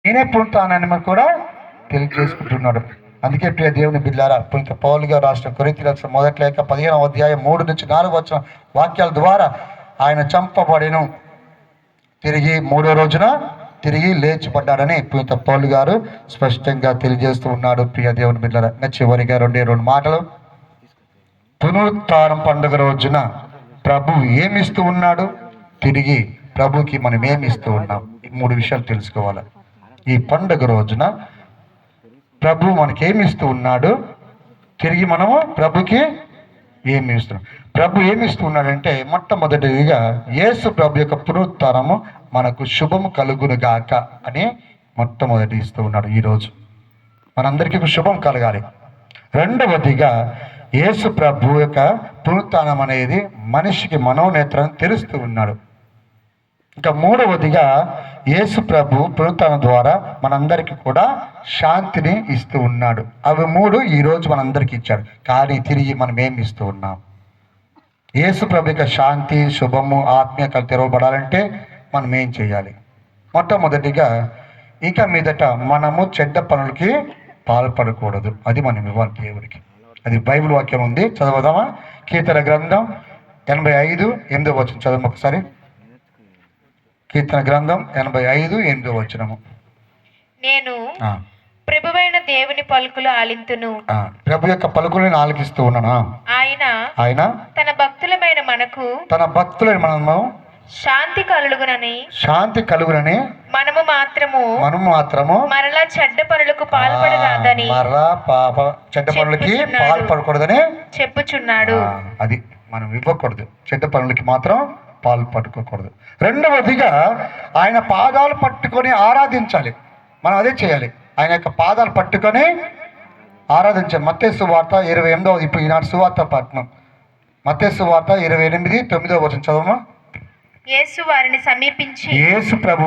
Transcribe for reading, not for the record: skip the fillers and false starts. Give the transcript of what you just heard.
నేనే పునరుత్థానాన్ని మనం కూడా తెలియజేసుకుంటున్నాడు. అందుకే ప్రియ దేవుని బిడ్డలారా, పునీత పౌలు గారు రాసిన కొరింథీయులకు రాసిన మొదటి లేఖ 15వ అధ్యాయం 3-4 వచ్చిన వాక్యాల ద్వారా ఆయన చంపబడెను, తిరిగి 3వ రోజున తిరిగి లేచిపడ్డాడని పునీత పౌలు గారు స్పష్టంగా తెలియజేస్తూ ఉన్నాడు. ప్రియ దేవుని బిడ్డలారా, చివరిగా రెండు మాటలు. పునరుత్థానం పండుగ రోజున ప్రభు ఏమిస్తూ ఉన్నాడు, తిరిగి ప్రభుకి మనం ఏమిస్తూ ఉన్నాం, ఈ 3 విషయాలు తెలుసుకోవాలి. ఈ పండుగ రోజున ప్రభు మనకి ఏమి ఇస్తూ ఉన్నాడు, తిరిగి మనము ప్రభుకి ఏమి ఇస్తున్నాం. ప్రభు ఏమి ఇస్తూ ఉన్నాడంటే, మొట్టమొదటిగా యేసు ప్రభు యొక్క పునరుత్థానము మనకు శుభము కలుగును గాక అని మొట్టమొదటి ఇస్తూ ఉన్నాడు. ఈరోజు మనందరికీ శుభం కలగాలి. రెండవదిగా యేసు ప్రభు యొక్క పునరుత్థానం అనేది మనిషికి మనోనేత్రం తెరుస్తూ ఉన్నాడు. ఇంకా మూడవదిగా యేసు ప్రభు పునరుత్థానం ద్వారా మనందరికీ కూడా శాంతిని ఇస్తూ ఉన్నాడు. అవి 3 ఈరోజు మనందరికీ ఇచ్చాడు. కానీ తిరిగి మనం ఏమి ఇస్తూ ఉన్నాం? యేసు ప్రభు యొక్క శాంతి, శుభము, ఆత్మీయత తెరవబడాలంటే మనం ఏం చేయాలి? మొట్టమొదటిగా ఇక మీదట మనము చెడ్డ పనులకి పాల్పడకూడదు. అది మనం ఇవ్వాలి దేవుడికి. అది బైబిల్ వాక్యం ఉంది, చదవదామా? కీర్తన గ్రంథం 85:8 చదవం ఒకసారి. కీర్తన గ్రంథం 85:8. నేను ప్రభువైన దేవుని పలుకులు ఆలింతును. ప్రభు యొక్క పలుకులను ఆలకిస్తూ ఉన్నాను. ఆయన తన భక్తులమైన మనము శాంతి కలుగునని మనము మాత్రము మరలా చెడ్డ పనులకు పాల్పడరాదని చెడ్డ పనులకి పాల్పడకూడదని చెప్పుచున్నాడు. అది మనం ఇవ్వకూడదు, చెడ్డ పనులకి మాత్రం పాల్పడుకోకూడదు. రెండవదిగా ఆయన పాదాలు పట్టుకొని ఆరాధించాలి. మనం అదే చేయాలి, ఆయన యొక్క పాదాలు పట్టుకొని ఆరాధించాలి. మత్తయి సువార్త 28వ, ఇప్పుడు ఈనాడు సువార్త పట్టణం, మత్తయి సువార్త 28:9 చదవమా. యేసు వారిని సమీపించి, యేసు ప్రభు